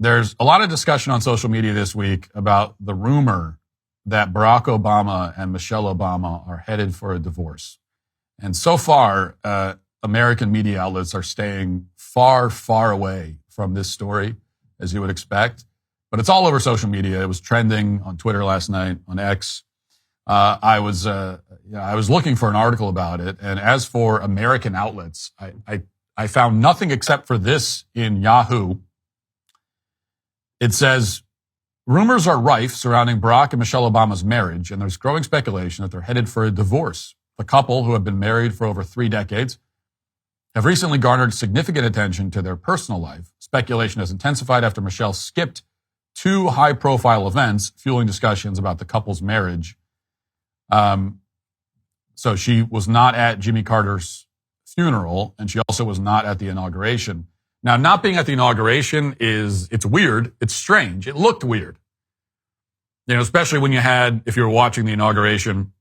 There's a lot of discussion on social media this week about the rumor that Barack Obama and Michelle Obama are headed for a divorce. And so far, American media outlets are staying far, far away from this story, as you would expect. But it's all over social media. It was trending on Twitter last night, on X. I was looking for an article about it. And as for American outlets, I found nothing except for this in Yahoo. It says, rumors are rife surrounding Barack and Michelle Obama's marriage, and there's growing speculation that they're headed for a divorce. The couple, who have been married for over 3 decades, have recently garnered significant attention to their personal life. Speculation has intensified after Michelle skipped 2 high-profile events, fueling discussions about the couple's marriage. So she was not at Jimmy Carter's funeral, and she also was not at the inauguration. Now, not being at the inauguration it's weird. It's strange. It looked weird. You know, especially when if you were watching the inauguration,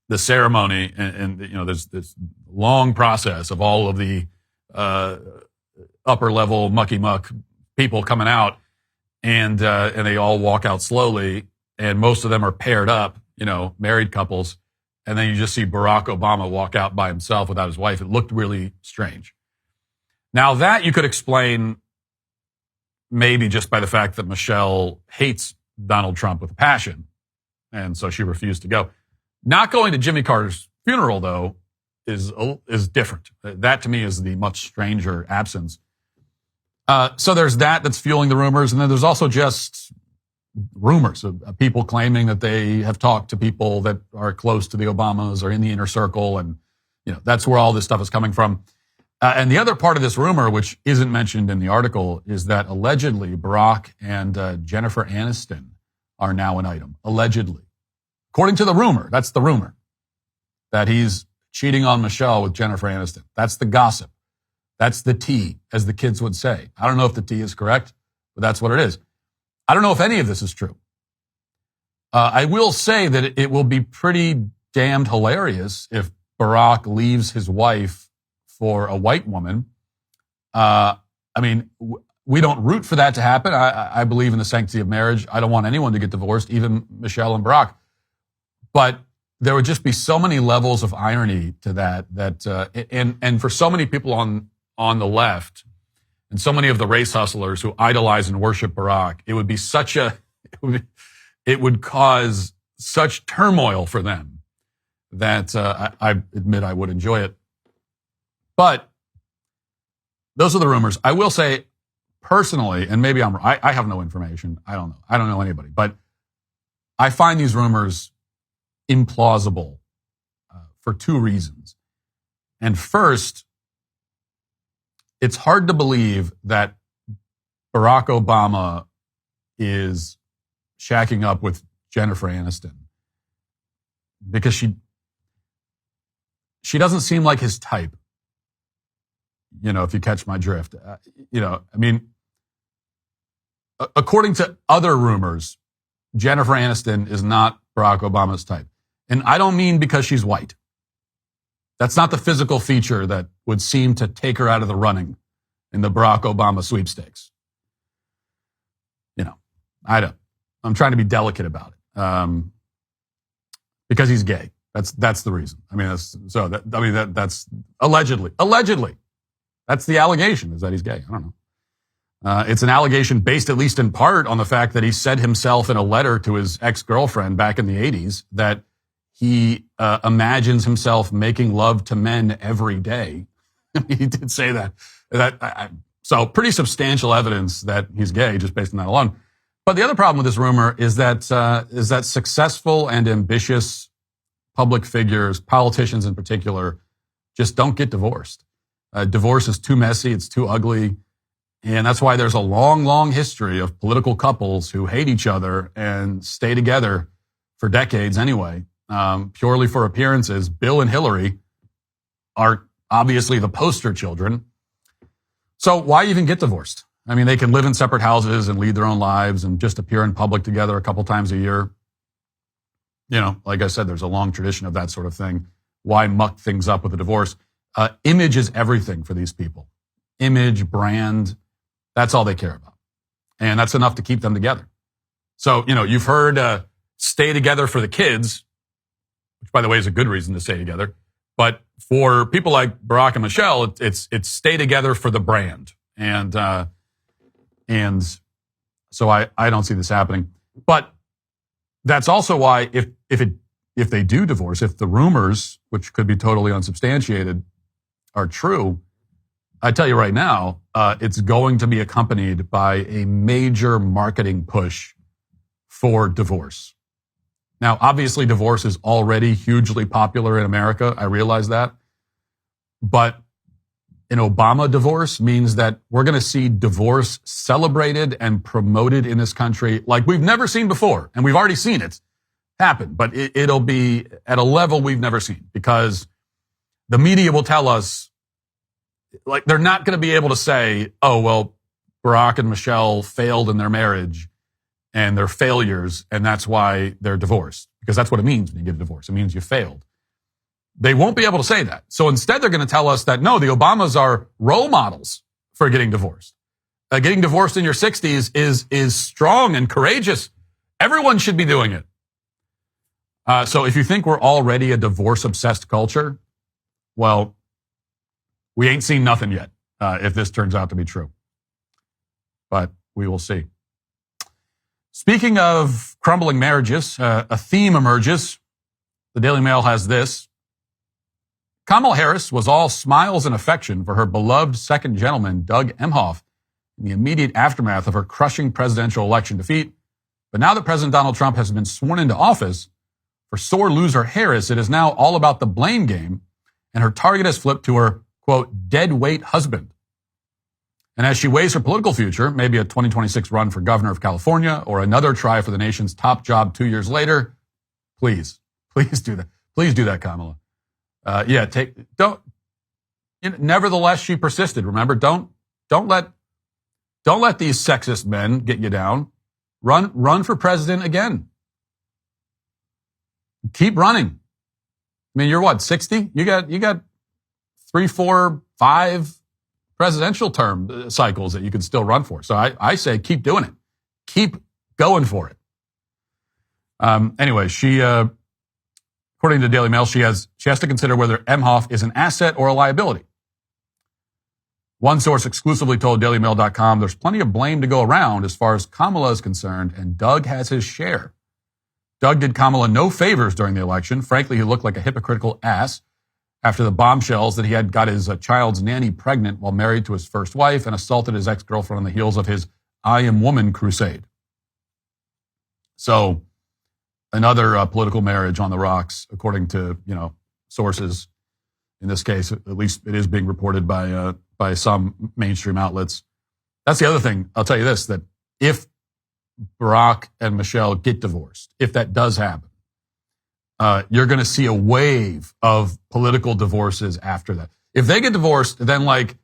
the ceremony, and there's this long process of all of the upper level mucky muck people coming out, and they all walk out slowly, and most of them are paired up, married couples, and then you just see Barack Obama walk out by himself without his wife. It looked really strange. Now that you could explain maybe just by the fact that Michelle hates Donald Trump with a passion, and so she refused to go. Not going to Jimmy Carter's funeral, though, is different. That, to me, is the much stranger absence. So there's that's fueling the rumors, and then there's also just rumors of people claiming that they have talked to people that are close to the Obamas or in the inner circle, and that's where all this stuff is coming from. And the other part of this rumor, which isn't mentioned in the article, is that allegedly Barack and Jennifer Aniston are now an item. Allegedly. According to the rumor, that's the rumor, that he's cheating on Michelle with Jennifer Aniston. That's the gossip. That's the tea, as the kids would say. I don't know if the tea is correct, but that's what it is. I don't know if any of this is true. I will say that it will be pretty damned hilarious if Barack leaves his wife for a white woman. We don't root for that to happen. I believe in the sanctity of marriage. I don't want anyone to get divorced, even Michelle and Barack. But there would just be so many levels of irony to that and for so many people on the left and so many of the race hustlers who idolize and worship Barack, it would be it would cause such turmoil for them that I admit I would enjoy it. But those are the rumors. I will say personally, and maybe I have no information. I don't know. I don't know anybody, but I find these rumors implausible for 2 reasons. And first, it's hard to believe that Barack Obama is shacking up with Jennifer Aniston because she doesn't seem like his type. If you catch my drift, according to other rumors, Jennifer Aniston is not Barack Obama's type. And I don't mean because she's white. That's not the physical feature that would seem to take her out of the running in the Barack Obama sweepstakes. I'm trying to be delicate about it. Because he's gay. That's the reason. That's allegedly. That's the allegation, is that he's gay. I don't know. It's an allegation based at least in part on the fact that he said himself in a letter to his ex-girlfriend back in the 80s that he imagines himself making love to men every day. He did say that. So pretty substantial evidence that he's gay just based on that alone. But the other problem with this rumor is that successful and ambitious public figures, politicians in particular, just don't get divorced. Divorce is too messy. It's too ugly. And that's why there's a long, long history of political couples who hate each other and stay together for decades anyway, purely for appearances. Bill and Hillary are obviously the poster children. So why even get divorced? They can live in separate houses and lead their own lives and just appear in public together a couple times a year. Like I said, there's a long tradition of that sort of thing. Why muck things up with a divorce? Image is everything for these people. Image, brand, that's all they care about. And that's enough to keep them together. So, you've heard stay together for the kids, which, by the way, is a good reason to stay together. But for people like Barack and Michelle, it's stay together for the brand. And so I don't see this happening. But that's also why if they do divorce, if the rumors, which could be totally unsubstantiated, are true, I tell you right now, it's going to be accompanied by a major marketing push for divorce. Now, obviously, divorce is already hugely popular in America. I realize that. But an Obama divorce means that we're going to see divorce celebrated and promoted in this country like we've never seen before. And we've already seen it happen. But it'll be at a level we've never seen because the media will tell us, like, they're not going to be able to say, oh, well, Barack and Michelle failed in their marriage and they're failures, and that's why they're divorced. Because that's what it means when you get a divorce. It means you failed. They won't be able to say that. So instead, they're going to tell us that, no, the Obamas are role models for getting divorced. Getting divorced in your 60s is strong and courageous. Everyone should be doing it. So if you think we're already a divorce-obsessed culture, well, we ain't seen nothing yet if this turns out to be true. But we will see. Speaking of crumbling marriages, a theme emerges. The Daily Mail has this. Kamala Harris was all smiles and affection for her beloved second gentleman, Doug Emhoff, in the immediate aftermath of her crushing presidential election defeat. But now that President Donald Trump has been sworn into office, for sore loser Harris, it is now all about the blame game, and her target has flipped to her, quote, dead weight husband. And as she weighs her political future, maybe a 2026 run for governor of California or another try for the nation's top job 2 years later, please do that. Please do that, Kamala. Nevertheless, she persisted. Remember, don't let these sexist men get you down. Run for president again. Keep running. I mean, you're what, 60? You got 3, 4, 5 presidential term cycles that you can still run for. So I say keep doing it. Keep going for it. Anyway, she, according to the Daily Mail, she has to consider whether Emhoff is an asset or a liability. One source exclusively told DailyMail.com there's plenty of blame to go around as far as Kamala is concerned, and Doug has his share. Doug did Kamala no favors during the election. Frankly, he looked like a hypocritical ass after the bombshells that he had got his child's nanny pregnant while married to his first wife and assaulted his ex-girlfriend on the heels of his I Am Woman crusade. So another political marriage on the rocks, according to, sources. In this case, at least it is being reported by some mainstream outlets. That's the other thing. I'll tell you this, that if Barack and Michelle get divorced, if that does happen, you're going to see a wave of political divorces after that. If they get divorced, then like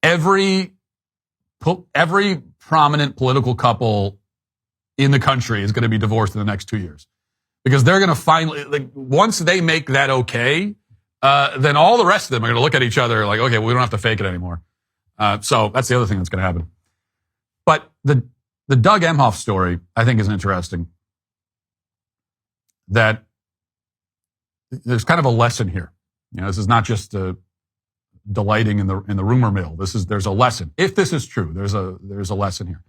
every prominent political couple in the country is going to be divorced in the next 2 years, because they're going to finally, once they make that okay, then all the rest of them are going to look at each other like, okay, we don't have to fake it anymore. So that's the other thing that's going to happen. But the Doug Emhoff story, I think, is interesting. That there's kind of a lesson here. This is not just delighting in the rumor mill. There's a lesson. If this is true, there's a lesson here.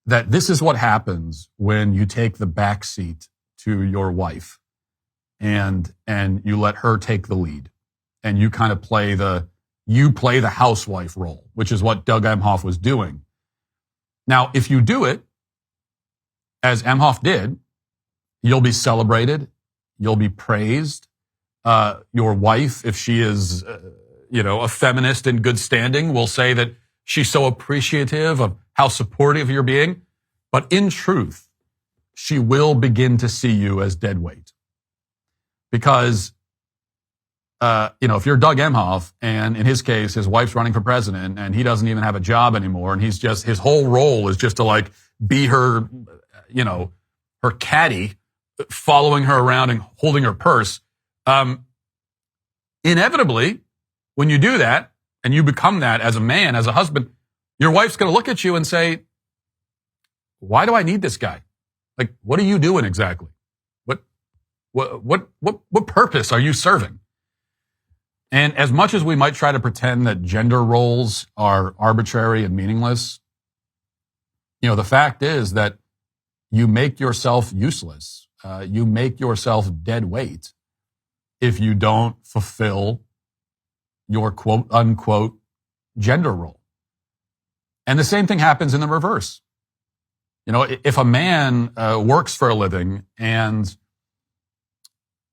That this is what happens when you take the back seat to your wife, and you let her take the lead, and you kind of play the housewife role, which is what Doug Emhoff was doing. Now, if you do it as Emhoff did, you'll be celebrated. You'll be praised. Your wife, if she is, a feminist in good standing, will say that she's so appreciative of how supportive you're being. But in truth, she will begin to see you as dead weight. Because, if you're Doug Emhoff, and in his case, his wife's running for president, and he doesn't even have a job anymore, and his whole role is just to like be her, her caddy, following her around and holding her purse. Inevitably, when you do that and you become that as a man, as a husband, Your wife's going to look at you and say, why do I need this guy? Like, what are you doing exactly? What purpose are you serving? And as much as we might try to pretend that gender roles are arbitrary and meaningless, the fact is that you make yourself useless. You make yourself dead weight if you don't fulfill your quote unquote gender role. And the same thing happens in the reverse. If a man works for a living and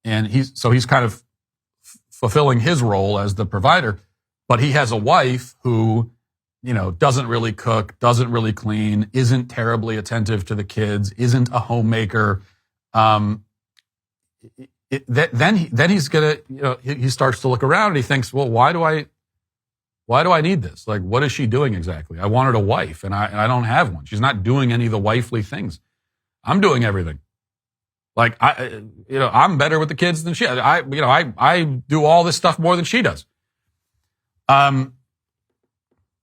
he's kind of fulfilling his role as the provider, but he has a wife who, doesn't really cook, doesn't really clean, isn't terribly attentive to the kids, isn't a homemaker. Then he's gonna, he starts to look around and he thinks, well, why do I need this? Like, what is she doing exactly? I wanted a wife and I don't have one. She's not doing any of the wifely things. I'm doing everything. Like, I'm better with the kids than she. I do all this stuff more than she does.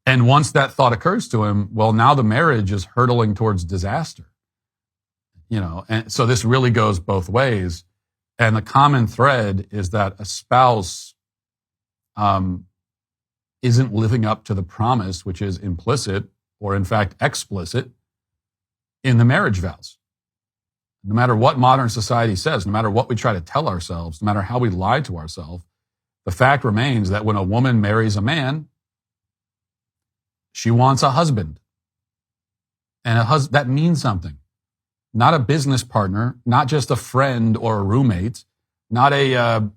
And once that thought occurs to him, well, now the marriage is hurtling towards disaster. And so this really goes both ways. And the common thread is that a spouse, isn't living up to the promise, which is implicit or in fact explicit in the marriage vows. No matter what modern society says, no matter what we try to tell ourselves, no matter how we lie to ourselves, the fact remains that when a woman marries a man, she wants a husband. And that means something. Not a business partner, not just a friend or a roommate, not a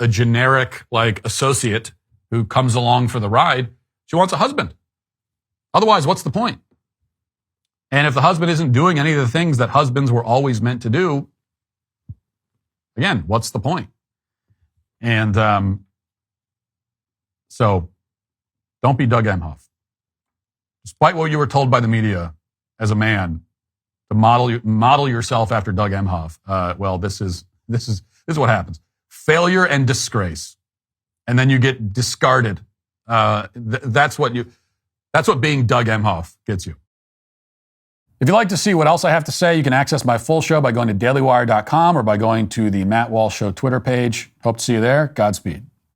generic associate who comes along for the ride. She wants a husband. Otherwise, what's the point? And if the husband isn't doing any of the things that husbands were always meant to do, again, what's the point? And so don't be Doug Emhoff. Despite what you were told by the media as a man to model yourself after Doug Emhoff, well, this is what happens. Failure and disgrace. And then you get discarded. That's what being Doug Emhoff gets you. If you'd like to see what else I have to say, you can access my full show by going to dailywire.com or by going to the Matt Walsh Show Twitter page. Hope to see you there. Godspeed.